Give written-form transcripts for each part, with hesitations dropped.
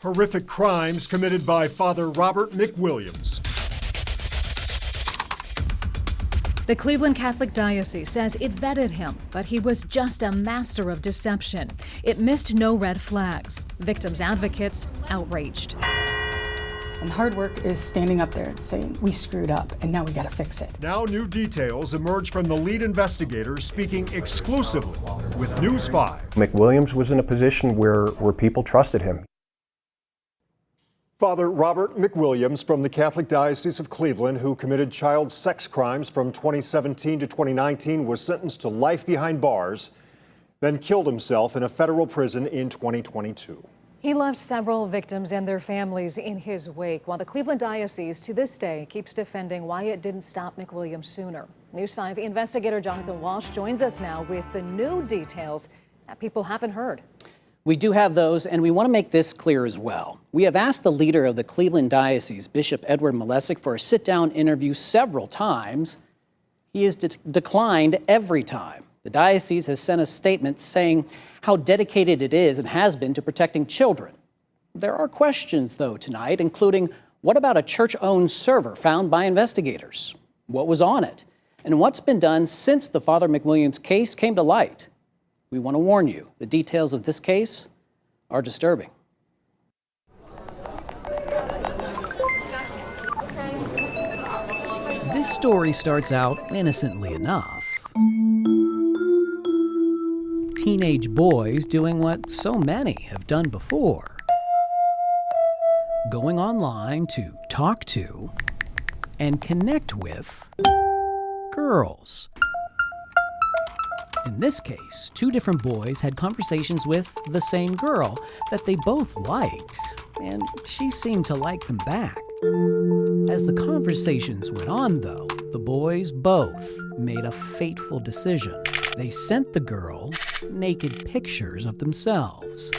Horrific crimes committed by Father Robert McWilliams. The Cleveland Catholic Diocese says it vetted him, but he was just a master of deception. It missed no red flags. Victims' advocates outraged. And hard work is standing up there and saying, we screwed up and now we got to fix it. Now new details emerge from the lead investigator speaking exclusively with News 5. McWilliams was in a position where people trusted him. Father Robert McWilliams from the Catholic Diocese of Cleveland, who committed child sex crimes from 2017 to 2019, was sentenced to life behind bars, then killed himself in a federal prison in 2022. He left several victims and their families in his wake, while the Cleveland Diocese to this day keeps defending why it didn't stop McWilliams sooner. News 5 investigator Jonathan Walsh joins us now with the new details that people haven't heard. We do have those, and we want to make this clear as well. We have asked the leader of the Cleveland Diocese, Bishop Edward Malesic, for a sit-down interview several times. He has declined every time. The diocese has sent a statement saying how dedicated it is and has been to protecting children. There are questions, though, tonight, including what about a church-owned server found by investigators? What was on it? And what's been done since the Father McWilliams case came to light? We want to warn you, the details of this case are disturbing. This story starts out innocently enough. Teenage boys doing what so many have done before. Going online to talk to and connect with girls. In this case, two different boys had conversations with the same girl that they both liked, and she seemed to like them back. As the conversations went on, though, the boys both made a fateful decision. They sent the girl naked pictures of themselves.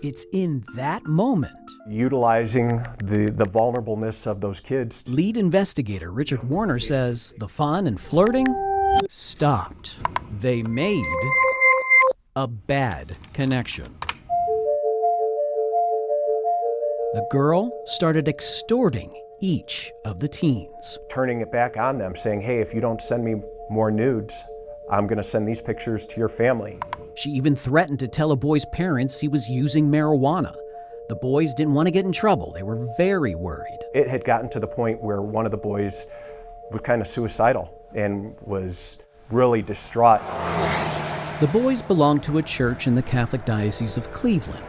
It's in that moment, Utilizing the vulnerableness of those kids. lead investigator Richard Warner says the fun and flirting stopped. They made a bad connection. The girl started extorting each of the teens. Turning it back on them, saying, hey, if you don't send me more nudes, I'm going to send these pictures to your family. She even threatened to tell a boy's parents he was using marijuana. The boys didn't want to get in trouble. They were very worried. It had gotten to the point where one of the boys was kind of suicidal and was really distraught. The boys belonged to a church in the Catholic Diocese of Cleveland.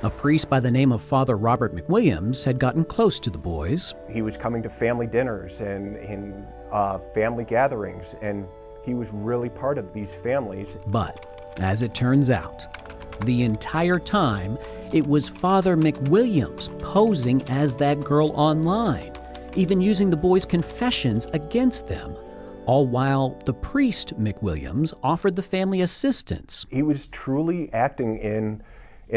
A priest by the name of Father Robert McWilliams had gotten close to the boys. He was coming to family dinners and family gatherings, and he was really part of these families. But, as it turns out, the entire time, it was Father McWilliams posing as that girl online, even using the boys' confessions against them, all while the priest McWilliams offered the family assistance. He was truly acting in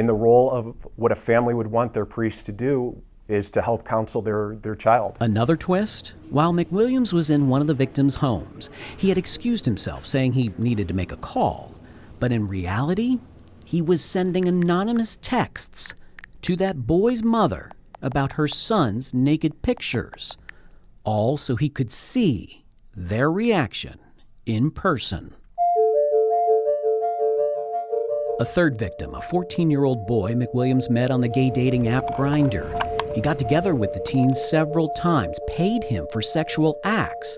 the role of what a family would want their priest to do, is to help counsel their child. Another twist? While McWilliams was in one of the victims' homes, he had excused himself, saying he needed to make a call. But in reality, he was sending anonymous texts to that boy's mother about her son's naked pictures, all so he could see their reaction in person. A third victim, a 14-year-old boy McWilliams met on the gay dating app Grindr. He got together with the teen several times, paid him for sexual acts.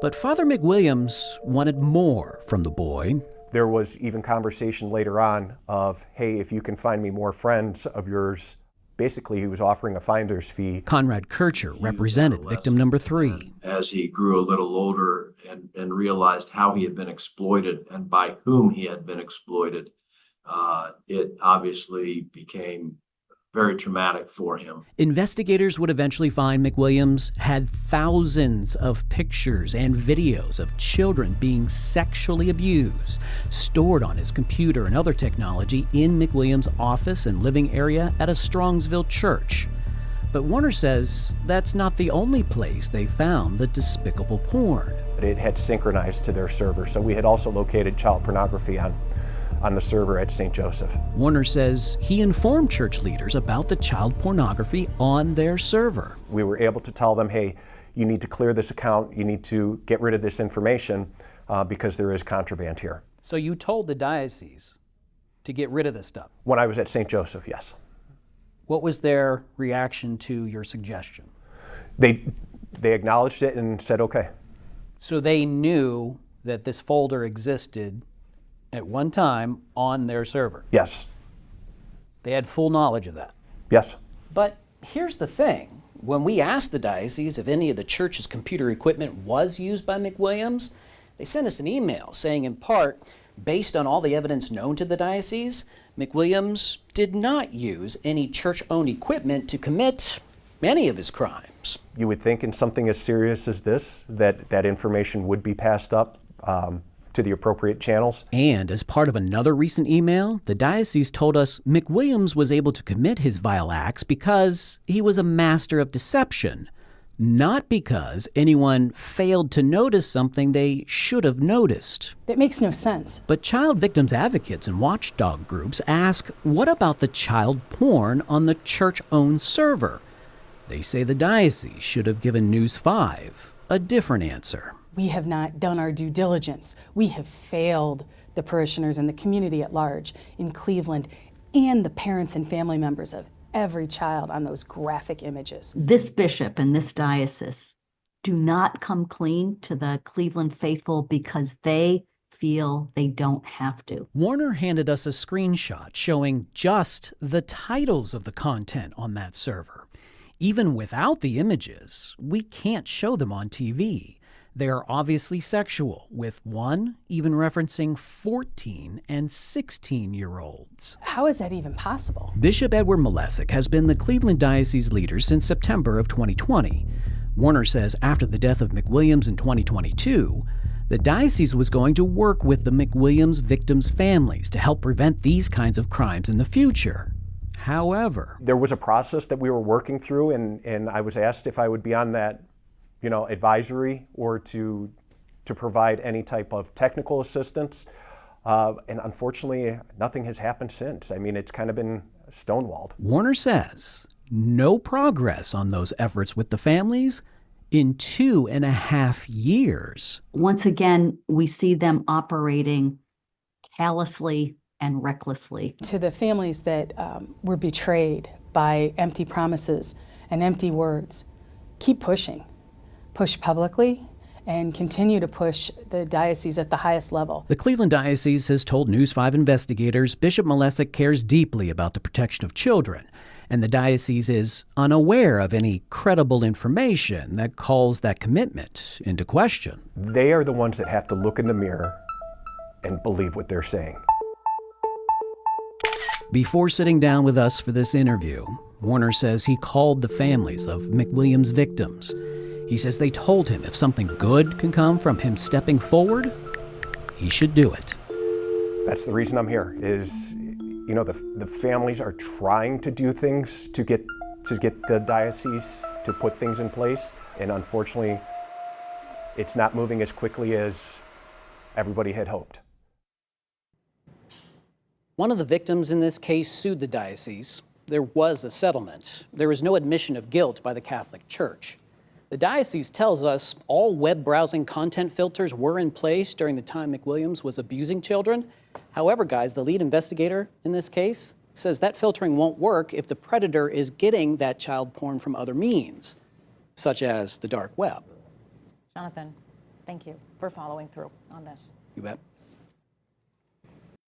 But Father McWilliams wanted more from the boy. There was even conversation later on of, hey, if you can find me more friends of yours. Basically, he was offering a finder's fee. Conrad Kircher represented victim number 3. As he grew a little older and realized how he had been exploited and by whom he had been exploited, it obviously became very traumatic for him. Investigators would eventually find McWilliams had thousands of pictures and videos of children being sexually abused, stored on his computer and other technology in McWilliams' office and living area at a Strongsville church. But Warner says that's not the only place they found the despicable porn. It had synchronized to their server, so we had also located child pornography on on the server at St. Joseph. Warner says he informed church leaders about the child pornography on their server. We were able to tell them, hey, you need to clear this account, you need to get rid of this information because there is contraband here. So you told the diocese to get rid of this stuff. When I was at St. Joseph, yes. What was their reaction to your suggestion? They acknowledged it and said, okay. So they knew that this folder existed at one time on their server. Yes. They had full knowledge of that. Yes. But here's the thing. When we asked the diocese if any of the church's computer equipment was used by McWilliams, they sent us an email saying, in part, based on all the evidence known to the diocese, McWilliams did not use any church-owned equipment to commit any of his crimes. You would think in something as serious as this that information would be passed up to the appropriate channels. And as part of another recent email, the diocese told us McWilliams was able to commit his vile acts because he was a master of deception, not because anyone failed to notice something they should have noticed. It makes no sense. But child victims advocates and watchdog groups ask, what about the child porn on the church-owned server? They say the diocese should have given News 5 a different answer. We have not done our due diligence. We have failed the parishioners and the community at large in Cleveland and the parents and family members of every child on those graphic images. This bishop and this diocese do not come clean to the Cleveland faithful because they feel they don't have to. Warner handed us a screenshot showing just the titles of the content on that server. Even without the images, we can't show them on TV. They are obviously sexual, with one even referencing 14 and 16-year-olds. How is that even possible? Bishop Edward Malesic has been the Cleveland Diocese leader since September of 2020. Warner says after the death of McWilliams in 2022, the diocese was going to work with the McWilliams victims' families to help prevent these kinds of crimes in the future. However, there was a process that we were working through, and I was asked if I would be on that, advisory or to provide any type of technical assistance. And unfortunately, nothing has happened since. I mean, it's kind of been stonewalled. Warner says no progress on those efforts with the families in 2.5 years. Once again, we see them operating callously and recklessly. To the families that were betrayed by empty promises and empty words, keep pushing. Push publicly and continue to push the diocese at the highest level. The Cleveland Diocese has told News 5 investigators Bishop Malesic cares deeply about the protection of children, and the diocese is unaware of any credible information that calls that commitment into question. They are the ones that have to look in the mirror and believe what they're saying. Before sitting down with us for this interview, Warner says he called the families of McWilliams' victims. He says they told him if something good can come from him stepping forward, he should do it. That's the reason I'm here, is, the families are trying to do things to get the diocese to put things in place, and unfortunately, it's not moving as quickly as everybody had hoped. One of the victims in this case sued the diocese. There was a settlement. There was no admission of guilt by the Catholic Church. The diocese tells us all web browsing content filters were in place during the time McWilliams was abusing children. However, guys, the lead investigator in this case says that filtering won't work if the predator is getting that child porn from other means, such as the dark web. Jonathan, thank you for following through on this. You bet.